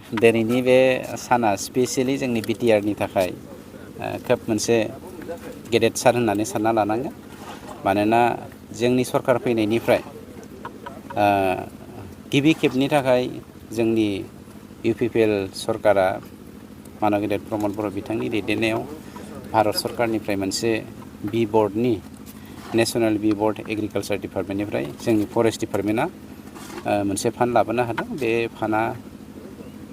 दिनैनि बे साना स्पेसियेलि जोंनि बिटिआरनि थाखाय खोब मोनसे गेदेर सान होननानै सानना लानांगोन। मानोना जोंनि सरकार फैनायनिफ्राय गिबि खेबनि थाखाय जोंनि UPPL सरकारा मानव गेदेर प्रमद बर' बिथांनि दैदेननायाव भारत सरकारनिफ्राय मोनसे बी बर्डनि नेशनेल बी बर्ड एग्रिकालचार डिपार्टमेन्टनिफ्राय जोंनि फरेस्ट डिपार्टमेन्टआ मोनसे फान्ड लाबोनो हादों। बे फान्डआ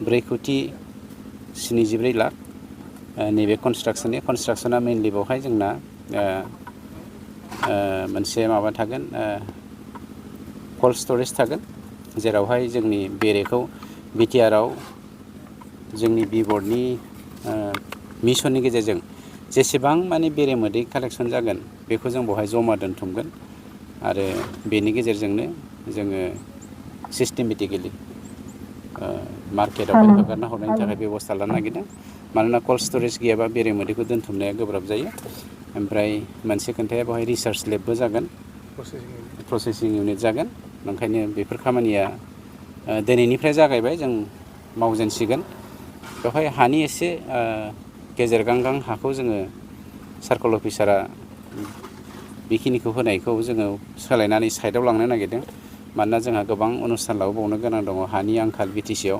4,73 लाख नैबे कनस्ट्राक्शना मेनलि बेवहाय जोंना मोनसे माबा थागोन कोल्ड स्टरेज थागोन, जेरावहाय जोंनि बेरेखौ बिटिआरआव जोंनि बी बर्डनि मिशननि गेजेरजों जेसेबां माने बेरे मोदै कालेक्शन जागोन बेखौ जों बेवहाय जमा दोनथुमगोन आरो बेनि गेजेरजोंनो जोङो सिस्टेमेटिकेलि मार्केटाव हगारना हरनायनि थाखाय बेबस्था लानो नागिरदों। मानोना कोल्ड स्टरेज गैयाबा बेरे मोदैखौ दोनथुमनाया गोब्राब जायो। ओमफ्राय मोनसे खोन्थाया बेवहाय रिसार्च लेबबो जागोन, प्रसेसिं इउनिट जागोन। ओंखायनो बेफोर खामानिया दिनैनिफ्राय जागायबाय, जों मावजेनसिगोन। बेवहाय हानि एसे गेजेर गांगां हाखौ जोङो सार्कल अफिसारा बेखिनिखौ होनायखौ जोङो सोलायनानै साइडआव लांनो नागिरदों। मानोना जोंहा गोबां अनुस्थान लाबोबावनो गोनां दङ, हानि आंखाल BTCआव।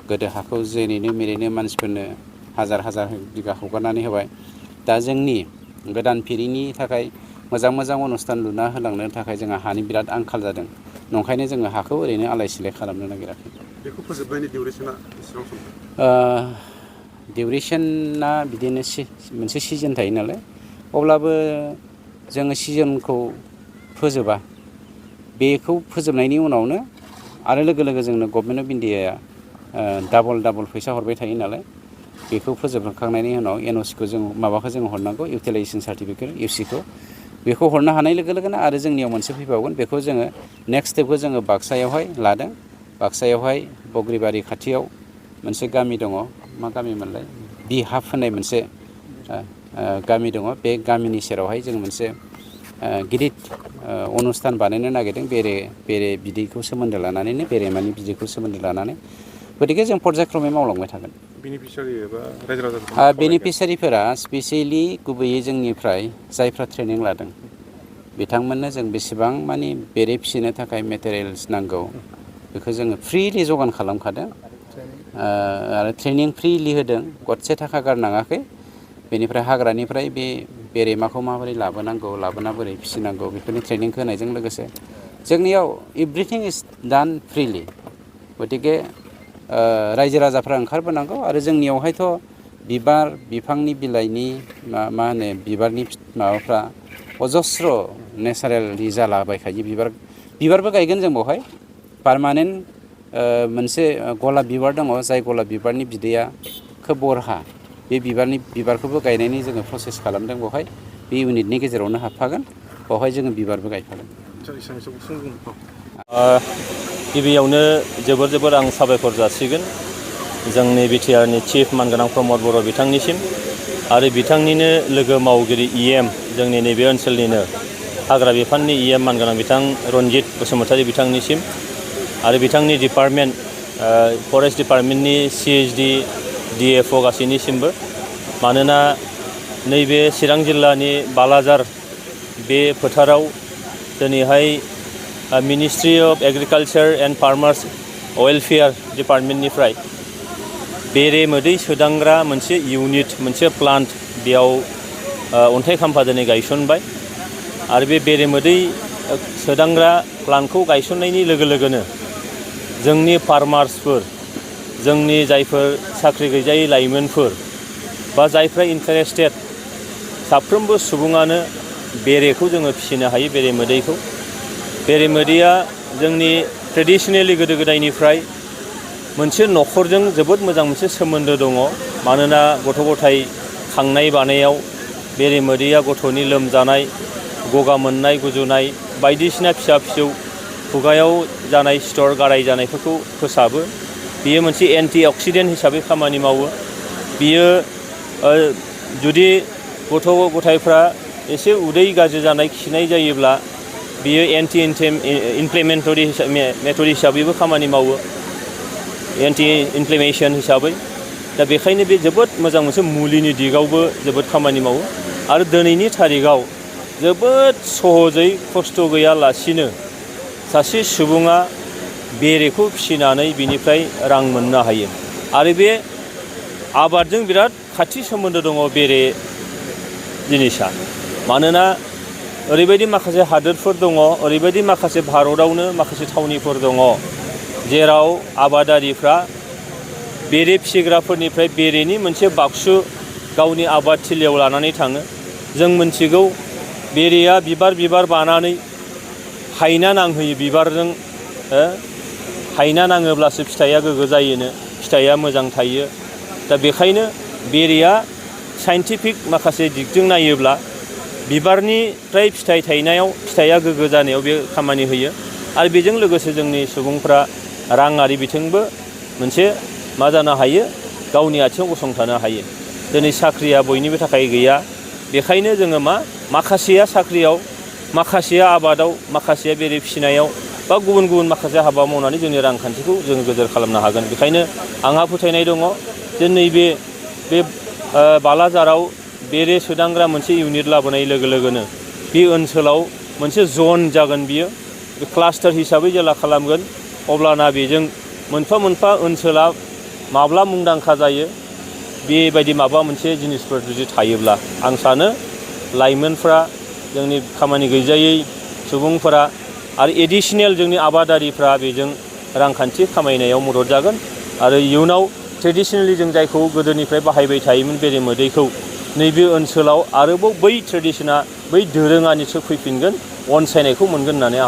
गोदो हाखौ जेरैनो मेरैनो मानसिफोरनो हाजार हाजार बिगा हगारनानै होबाय। दा जोंनि गोदान फिरिनि थाखाय मोजां मोजां अनुस्थान लुना होलांनो थाखाय जोंहा हानि बिराद आंखाल जादों। नंखायनो जोङो हाखौ ओरैनो आलाय सिलाय खालामनो नागिराखै। बेखौ फोजोबनायनि डिउरेसना बेसेबां सम? डिउरेसना बिदिनो मोनसे सिजन थायो नालाय, अब्लाबो जोङो सिजनखौ फोजोबा। बेखौ फोजोबनायनि उनावनो आरो लोगो लोगो जोंनो गभर्नमेन्ट अफ इन्डियाया डाबल फैसा हरबाय थायो नालाय, बेखौ फोजोबखांनायनि उनाव NOCखौ जों माबाखौ जों हरनांगौ, इउटिलाइजेसन सार्टिफिकेट UCखौ। बेखौ हरनो हानाय लोगो लोगोनो आरो जोंनियाव मोनसे फैबावगोन, बेखौ जोङो नेक्स्ट स्टेपखौ जोङो बाक्सायावहाय लादों। बाक्सायावहाय बग्रिबारि खाथियाव मोनसे गामि दङ, मा गामिमोनलाय, बिहाब होननाय मोनसे गामि दङ। बे गामिनि सेरावहाय जों मोनसे गिदिर अनुस्थान बानायनो नागिरदों, बेरे बिदैखौ सोमोन्दो लानानैनो, बेरेमानि बिदैखौ सोमोन्दो लानानै। गतिके जों पर्यायक्रमै मावलांबाय थागोन। बेनिफिसियारि एबा रायजो राजाफोरखौ मा खावलायगोन? बेनिफिसियारिफोरा स्पेसियेलि गुबैयै जोंनिफ्राय जायफ्रा ट्रेनिं लादों बिथांमोननो जों बेसेबां मानि बेरे फिसिनो थाखाय मेटेरियेल्स नांगौ बेखौ जोङो फ्रिलि जगान खालामखादों आरो ट्रेनिं फ्रिलि होदों, गरसे थाखा गारनाङाखै। बेनिफ्राय हाग्रानिफ्राय बे बेरेमाखौ माबोरै लाबोनांगौ, लाबोना बोरै फिसिनांगौ, बेफोरनि ट्रेनिं होनायजों लोगोसे जोंनियाव एभ्रिथिं इज डान फ्रिलि। गतिके रायजो राजाफ्रा ओंखारबोनांगौ। आरो जोंनियावहायथ' बिबार बिफांनि बिलाइनि मा होनो बिबारनि माबाफ्रा अजस्र नेचारेलि जालाबायखायो। बिबारबो गायगोन जों बेवहाय पारमानेन्ट मोनसे गलाब बिबार दङ, जाय गलाब बिबारनि बिदैया खोब बरहा। बे बिबारखौबो गायनायनि जोङो प्रसेस खालामदों बेवहाय। बे इउनिटनि गेजेरावनो हाबफागोन, बेवहाय जोङो बिबारबो गायफागोन। गिबियावनो जोबोर आं साबायखर जासिगोन जोंनि बिटिआरनि चिफ मानगोनां प्रमद बर' बिथांनिसिम आरो बिथांनिनो लोगो मावगिरि EM जोंनि नैबे ओनसोलनिनो हाग्रा बिफाननि EM मानगोनां बिथां रनजित बसुमतारी बिथांनिसिम आरो बिथांनि डिपार्टमेन्ट फरेस्ट डिपार्टमेन्टनि CHD DFO गासैनिसिमबो। मानोना नैबे चिरां जिल्लानि बालाजार बे फोथाराव दिनैहाय ministry of agriculture and farmers welfare डिपार्टमेन्टनिफ्राय बेरे मोदै सोदांग्रा मोनसे इउनिट, मोनसे प्लान्ट बेयाव अन्थाइ खाम्फा दिनै गायसनबाय। आरो बे बेरे मोदै सोदांग्रा प्लान्टखौ गायसननायनि लोगो लोगोनो जोंनि फार्मार्सफोर, जोंनि जायफोर साख्रि गैजायै लाइमोनफोर बा जायफ्रा इन्टारेस्टेड, साफ्रोमबो सुबुङानो बेरेखौ जोङो फिसिनो हायो। बेरे मोदैखौ, बेरे मोदैया जोंनि ट्रेडिसनेलि गोदो गोदायनिफ्राय मोनसे न'खरजों जोबोद मोजां मोनसे सोमोन्दो दङ। मानोना गथ' गथाय खांनाय बानायाव बेरे मोदैया गथ'नि लोमजानाय, गगा मोननाय, गुजुनाय बायदिसिना फिसा फिसौ खुगायाव जानाय सिथर गाराय जानायफोरखौ फोसाबो। बियो मोनसे एन्टि अक्सिडेन्ट हिसाबै खामानि मावो। बियो जुदि गथ' गथायफ्रा एसे उदै गाज्रि जानाय, खिनाय जायोब्ला बियो एन्टि इनफ्लेमेटरि मेथड हिसाबैबो खामानि मावो। एन्टि इनफ्लेमेशन हिसाबै दा बेखायनो बे जोबोद मोजां मोनसे मुलिनि दिगावबो जोबोद खामानि मावो आरो दिनैनि थारिखाव जोबोद सहजै खस्थ' गैयालासिनो सासे सुबुङा बेरेखौ फिसिनानै बिनिफ्राय रां मोननो हायो आरो बे आबादजों बिराद खाथि सोमोन्दो दङ बेरे जिनिसा मानोना ओरैबायदि माखासे हादोरफोर दङ ओरैबायदि माखासे भारतआवनो माखासे थावनिफोर दङ जेराव आबादारिफ्रा बेरे फिसिग्राफोरनिफ्राय बेरेनि मोनसे बाक्सु गावनि आबाद थिलियाव लानानै थाङो जों मिथिगौ बेरेया बिबार बानानै हायना नांहोयो बिबारजों हायना नाङोब्लासो फिथाइया गोग्गो जायोनो फिथाइया मोजां थायो दा बेखायनो बेरेया साइन्टिफिक माखासे दिगजों नायोब्ला बिबारनिफ्राय फिथाइ थायनायाव फिथाइया गोग्गो जानायाव बे खामानि होयो आरो बेजों लोगोसे जोंनि सुबुंफ्रा राङारि बिथिंबो मोनसे मा जानो हायो गावनि आथिङाव गसंथानो हायो दिनै साख्रिया बयनिबो थाखाय गैया बेखायनो जोङो माखासेया साख्रियाव माखासेया आबादाव माखासेया बेरे फिसिनायाव बा गुबुन गुबुन माखासे हाबा मावनानै जोंनि रांखान्थिखौ जोङो गोजोर खालामनो हागोन बेखायनो आंहा फोथायनाय दङ जे नैबे बालाजाराव बेरे सोदांग्रा मोनसे इउनिट लाबोनाय लोगो लोगोनो बे ओनसोलाव मोनसे जन जागोन बियो बे क्लास्टार हिसाबै जेला खालामगोन अब्लाना बेजों मोनफा मोनफा ओनसोला माब्ला मुंदांखा जायो बेबायदि माबा मोनसे जिनिसफोर जुदि थायोब्ला आं सानो लाइमोनफ्रा जोंनि खामानि गैजायै सुबुंफोरा आरो एडिशनेल जोंनि आबादारिफ्रा बेजों रांखान्थि खामायनायाव मदद जागोन आरो इयुनाव ट्रेडिशनेलि जों जायखौ गोदोनिफ्राय बाहायबाय थायोमोन बेरे मोदैखौ नैबे ओनसोलाव आरोबाव बै ट्रेडिशना बै दोरोङा निसय फैफिनगोन अनसायनायखौ मोनगोन होननानै